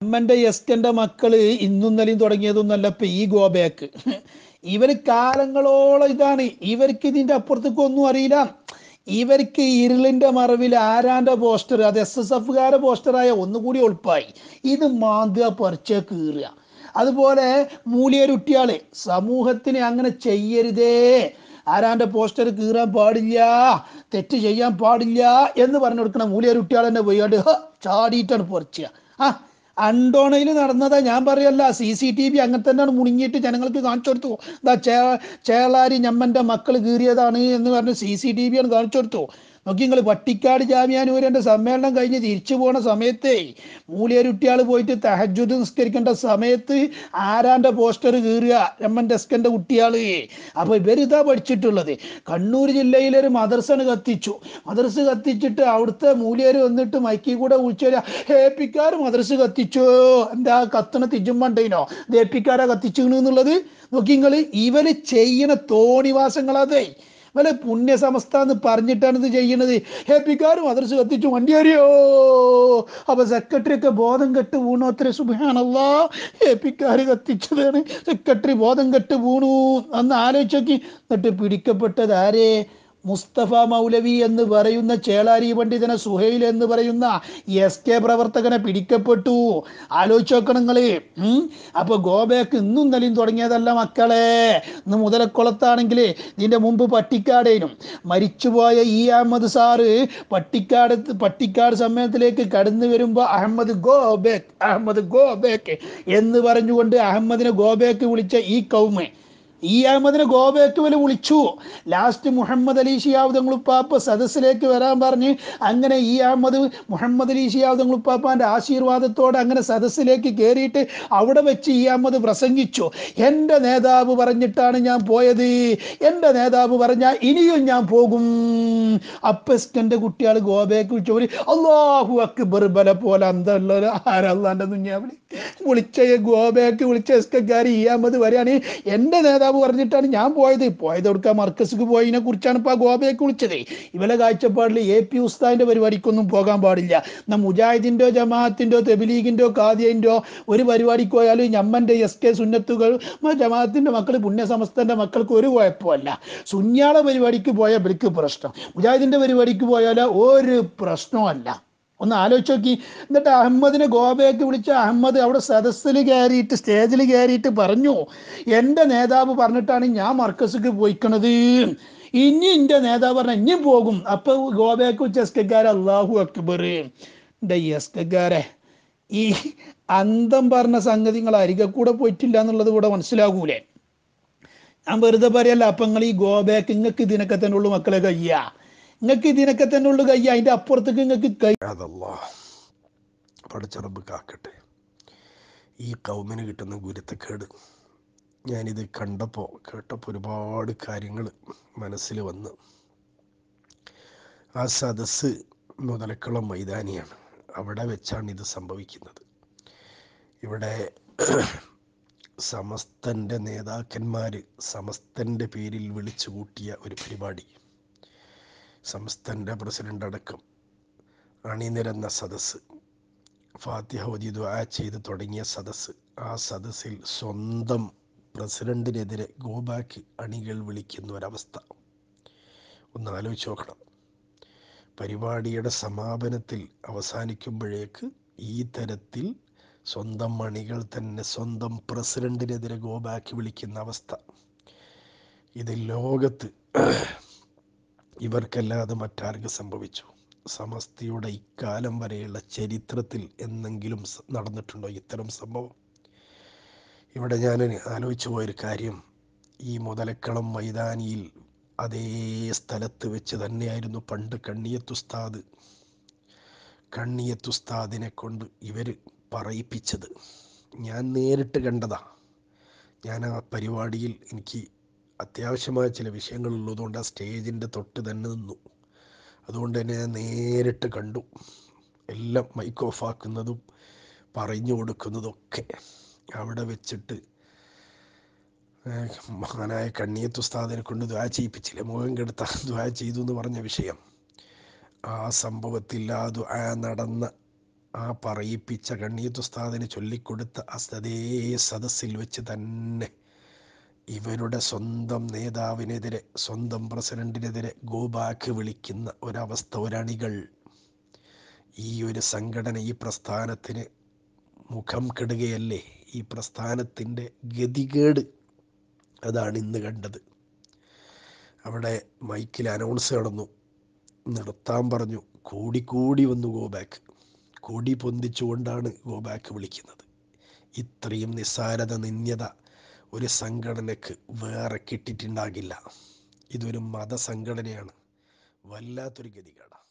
അമ്മന്റെ എസ്കന്റെ മക്കള് ഇന്നും ഇന്നലെയും തുടങ്ങിയതൊന്നല്ല. ഇപ്പൊ ഈ ഗോബാക്ക് ഇവര് കാലങ്ങളോളം ഇതാണ്. ഇവർക്ക് ഇതിന്റെ അപ്പുറത്തേക്ക് ഒന്നും അറിയില്ല. ഇവർക്ക് ഇരുളിന്റെ മറവിൽ ആരാന്റെ പോസ്റ്റർ, അത് SSFകാരെ പോസ്റ്ററായ ഒന്നുകൂടി എളുപ്പമായി. ഇത് മാന്തുക, പറിച്ച കീറുക. അതുപോലെ മൂലിയരുട്ടിയാള് സമൂഹത്തിന് അങ്ങനെ ചെയ്യരുതേ, ആരാന്റെ പോസ്റ്റർ കീറാൻ പാടില്ല, തെറ്റ് ചെയ്യാൻ പാടില്ല എന്ന് പറഞ്ഞു കൊടുക്കണ മൂലിയരുട്ടിയാൾ തന്നെ പോയാണ്ട് ചാടിയിട്ടാണ് പറിച്ചുക. ആ അണ്ടോണയിൽ നടന്നതാ, ഞാൻ പറയല്ല. CCTV അങ്ങനെ തന്നെയാണ് മുണിങ്ങിയിട്ട് ജനങ്ങൾക്ക് കാണിച്ചു കൊടുത്തു. എന്താ ചേളാരി ഞമ്മന്റെ മക്കൾ കീറിയതാണ് എന്ന് പറഞ്ഞ് CCTV ആണ് കാണിച്ചു കൊടുത്തു. നോക്കി നിങ്ങൾ, പട്ടിക്കാട് ജാമ്യാനൂരൻ്റെ സമ്മേളനം കഴിഞ്ഞ് തിരിച്ചു പോണ സമയത്തേ മൂലിയരുട്ടിയാൾ പോയിട്ട് തഹജ്ജുദ് നിസ്കരിക്കേണ്ട സമയത്ത് ആരാന്റെ പോസ്റ്റർ കീറുക, ഞമ്മൻ്റെ എസ്കന്റെ കുട്ടിയാള്. അപ്പൊ ഇവരിതാ പഠിച്ചിട്ടുള്ളത്. കണ്ണൂർ ജില്ലയിലൊരു മദർസന് കത്തിച്ചു. മദർസ് കത്തിച്ചിട്ട് അവിടുത്തെ മൂലിയർ വന്നിട്ട് മൈക്കിൽ കൂടെ വിളിച്ചു തരാ, ഹേപ്പിക്കാർ മദർസ് കത്തിച്ചോ, എന്താ കത്തണ തിജുമ്പണ്ടേനോ, ഹേപ്പിക്കാരാ കത്തിച്ചെന്നുള്ളത്. നോക്കി നിങ്ങൾ, ഇവര് ചെയ്യണ തോണിവാസങ്ങളതേ. വല്ല പുണ്യസമസ്ത എന്ന് പറഞ്ഞിട്ടാണ് ഇത് ചെയ്യണത്. ഹേപ്പിക്കാർ മദർസ് കത്തിച്ചു, വണ്ടി അറിയോ. അപ്പൊ സെക്രട്ടറി ഒക്കെ ബോധം കെട്ട് വീണു അത്ര. സുബ്ഹാനല്ലാഹ്, ഹേപ്പിക്കാര് കത്തിച്ചതാണ്, സെക്രട്ടറി ബോധം കെട്ട് വീണു. അന്ന് ആലോചിച്ച് നോക്കി. എന്നിട്ട് പിടിക്കപ്പെട്ടത് ആരെ? മുസ്തഫ മൗലവി എന്ന് പറയുന്ന ചേളാരി പണ്ഡിതനെ, സുഹൈൽ എന്ന് പറയുന്ന SK പ്രവർത്തകനെ പിടിക്കപ്പെട്ടു. ആലോചിച്ച് നോക്കണം നിങ്ങള്. അപ്പൊ ഗോബാക്ക് ഇന്നും ഇന്നലെയും തുടങ്ങിയതല്ല മക്കളെ. ഇന്ന് മുതലക്കുളത്താണെങ്കിൽ ഇതിന്റെ മുമ്പ് പട്ടിക്കാടേനും മരിച്ചുപോയ അഹമ്മദ് സാറ് പട്ടിക്കാട് സമ്മേളനത്തിലേക്ക് കടന്നു വരുമ്പോൾ അഹമ്മദ് ഗോ ബാക്ക് എന്ന് പറഞ്ഞുകൊണ്ട് അഹമ്മദിനെ ഗോബാക്ക് വിളിച്ച ഈ കൗമ് അഹമ്മദിനെ ഗോബാക്ക് വരെ വിളിച്ചു. ലാസ്റ്റ് മുഹമ്മദ് അലി ശിഹാബ് തങ്ങളുപ്പാപ്പ സദസ്സിലേക്ക് വരാൻ പറഞ്ഞ് അങ്ങനെ അഹമ്മദ് മുഹമ്മദ് അലി ശിഹാബ് തങ്ങളുപ്പാപ്പാന്റെ ആശീർവാദത്തോടെ അങ്ങനെ സദസ്സിലേക്ക് കയറിയിട്ട് അവിടെ വെച്ച് അഹമ്മദ് പ്രസംഗിച്ചു. എൻ്റെ നേതാവ് പറഞ്ഞിട്ടാണ് ഞാൻ പോയത്, എൻ്റെ നേതാവ് പറഞ്ഞാൽ ഇനിയും ഞാൻ പോകും. അപ്പസ്കന്റെ കുട്ടികൾ ഗോബാക്ക് വിളിച്ചവര് അല്ലാഹു അക്ബർ ബല പോലെ അന്തല്ല ആരല്ലാന്റെ ദുനിയാവിളി വിളിച്ച ഗോബാക്ക് വിളിച്ച എസ്കക്കാർ അഹമ്മദ് വരെയാണ് എൻ്റെ നേതാവ് പറഞ്ഞിട്ടാണ് ഞാൻ പോയത് കൊടുക്കാൻ മർക്കസിക്ക് പോയതിനെ കുറിച്ചാണ് ഇപ്പൊ ഗോബാക്ക് വിളിച്ചത്. ഇവരെ കാഴ്ചപ്പാടിൽ AP ഉസ്താദിന്റെ പരിപാടിക്കൊന്നും പോകാൻ പാടില്ല. എന്നാ മുജാഹിദിന്റെയോ ജമാഅത്തിന്റെയോ തെബിലീഗിന്റെയോ ഖാദിയന്റെയോ ഒരു പരിപാടിക്ക് പോയാലും ഞമ്മന്റെ SK സുന്നത്തുകൾ ജമാഅത്തിന്റെ മക്കൾ പുണ്യസമസ്തന്റെ മക്കൾക്ക് ഒരു കുഴപ്പമല്ല. സുന്യാളെ പരിപാടിക്ക് പോയാൽ ഇവർക്ക് പ്രശ്നം, മുജാഹിദിന്റെ പരിപാടിക്ക് പോയാൽ ഒരു പ്രശ്നമല്ല. ഒന്ന് ആലോചിച്ച് നോക്കി. എന്നിട്ട് അഹമ്മദിനെ ഗോബാക്ക് വിളിച്ച അഹമ്മദ് അവിടെ സദസ്സിൽ കയറിയിട്ട് സ്റ്റേജിൽ കയറിയിട്ട് പറഞ്ഞു, എൻ്റെ നേതാവ് പറഞ്ഞിട്ടാണ് ഞാൻ മർക്കസിക്ക് പോയിക്കണത്, ഇനി എൻ്റെ നേതാവ് പറഞ്ഞ ഇനി പോകും. അപ്പൊ ഗോബാക്ക് വെച്ച എസ്കക്കാരെ അല്ലാഹു അക്ബർ. എൻ്റെ എസ്കക്കാരെ ഈ അന്തം പറഞ്ഞ സംഗതി നിങ്ങൾ അരികെ കൂടെ പോയിട്ടില്ല എന്നുള്ളത് കൂടെ മനസ്സിലാകൂലേ. ഞാൻ വെറുതെ പറയല്ല. അപ്പൊ നിങ്ങൾ ഗോബാക്ക് നിങ്ങൾക്ക് ഇതിനൊക്കെ തന്നെ ഉള്ളു മക്കളെ കയ്യ, നിങ്ങൾക്ക് ഇതിനൊക്കെ തന്നെ ഉള്ളു കയ്യ, അതിന്റെ അപ്പുറത്തേക്ക് നിങ്ങൾക്ക് പഠിച്ചറബ് കാക്കട്ടെ. ഈ കൗമിന് കിട്ടുന്ന ഗുരുത്തക്കേട് ഞാനിത് കേട്ടപ്പോൾ ഒരുപാട് കാര്യങ്ങൾ മനസ്സിൽ വന്ന്. ആ സദസ്സ് മുതലക്കുളം മൈതാനിയാണ്, അവിടെ വെച്ചാണ് ഇത് സംഭവിക്കുന്നത്. ഇവിടെ സമസ്തൻ്റെ നേതാക്കന്മാർ സമസ്തൻ്റെ പേരിൽ വിളിച്ചു കൂട്ടിയ ഒരു പരിപാടി, സമസ്തൻ്റെ പ്രസിഡന്റ് അടക്കം അണിനിരന്ന സദസ്സ്, ഫാത്തിഹ ഓതി ദുആ ചെയ്ത് തുടങ്ങിയ സദസ്സ്, ആ സദസ്സിൽ സ്വന്തം പ്രസിഡന്റിനെതിരെ ഗോബാക്ക് അണികൾ വിളിക്കുന്ന ഒരവസ്ഥ ഒന്ന് ആലോചിച്ച് നോക്കണം. പരിപാടിയുടെ സമാപനത്തിൽ അവസാനിക്കുമ്പോഴേക്ക് ഈ തരത്തിൽ സ്വന്തം അണികൾ തന്നെ സ്വന്തം പ്രസിഡന്റിനെതിരെ ഗോബാക്ക് വിളിക്കുന്ന അവസ്ഥ, ഇത് ലോകത്ത് ഇവർക്കല്ലാതെ മറ്റാർക്ക് സംഭവിച്ചു? സമസ്തയുടെ ഇക്കാലം വരെയുള്ള ചരിത്രത്തിൽ എന്നെങ്കിലും നടന്നിട്ടുണ്ടോ ഇത്തരം സംഭവം? ഇവിടെ ഞാൻ ആലോചിച്ചു പോയൊരു കാര്യം, ഈ മുതലക്കളം മൈതാനിയിൽ അതേ സ്ഥലത്ത് വെച്ച് തന്നെയായിരുന്നു പണ്ട് കണ്ണിയത്തുസ്താദിനെ കൊണ്ട് ഇവർ പറയിപ്പിച്ചത്. ഞാൻ നേരിട്ട് കണ്ടതാ. ഞാൻ ആ പരിപാടിയിൽ എനിക്ക് അത്യാവശ്യമായ ചില വിഷയങ്ങളുള്ളതുകൊണ്ട് ആ സ്റ്റേജിൻ്റെ തൊട്ട് തന്നെ നിന്നു. അതുകൊണ്ട് തന്നെ ഞാൻ നേരിട്ട് കണ്ടു എല്ലാം, മൈക്ക് ഓഫ് ആക്കുന്നതും പറഞ്ഞു കൊടുക്കുന്നതൊക്കെ. അവിടെ വെച്ചിട്ട് മഹാനായ കണ്ണിയത്തുസ്താദിനെ കൊണ്ട് ദുആ ചെയ്യിപ്പിച്ചില്ലേ, മുഖം കെടുത്ത ദുആ ചെയ്തു എന്ന് പറഞ്ഞ വിഷയം, ആ സംഭവത്തിൽ ആ ദുആ നടന്ന ആ പറയിപ്പിച്ച കണ്ണീത്ത് ഉസ്താദിന് ചൊല്ലിക്കൊടുത്ത അതേ സദസ്സിൽ വെച്ച് തന്നെ ഇവരുടെ സ്വന്തം നേതാവിനെതിരെ, സ്വന്തം പ്രസിഡന്റിനെതിരെ ഗോ ബാക്ക് വിളിക്കുന്ന ഒരവസ്ഥ, ഒരണികൾ, ഈ ഒരു സംഘടന, ഈ പ്രസ്ഥാനത്തിന് മുഖം കെടുകയല്ലേ? ഈ പ്രസ്ഥാനത്തിൻ്റെ ഗതികേട് അതാണ് ഇന്ന് കണ്ടത്. അവിടെ മൈക്കിൽ അനൗൺസ് നടന്നു, നിർത്താൻ പറഞ്ഞു, കൂടി വന്നു ഗോ ബാക്ക്. കൊടി പൊന്തിച്ചുകൊണ്ടാണ് ഗോ ബാക്ക് വിളിക്കുന്നത്. ഇത്രയും നിസ്സാരത, നിന്ദ്യത ഒരു സംഘടനയ്ക്ക് വേറെ കിട്ടിയിട്ടുണ്ടാകില്ല. ഇതൊരു മതസംഘടനയാണ്. വല്ലാത്തൊരു ഗതികേടാണ്.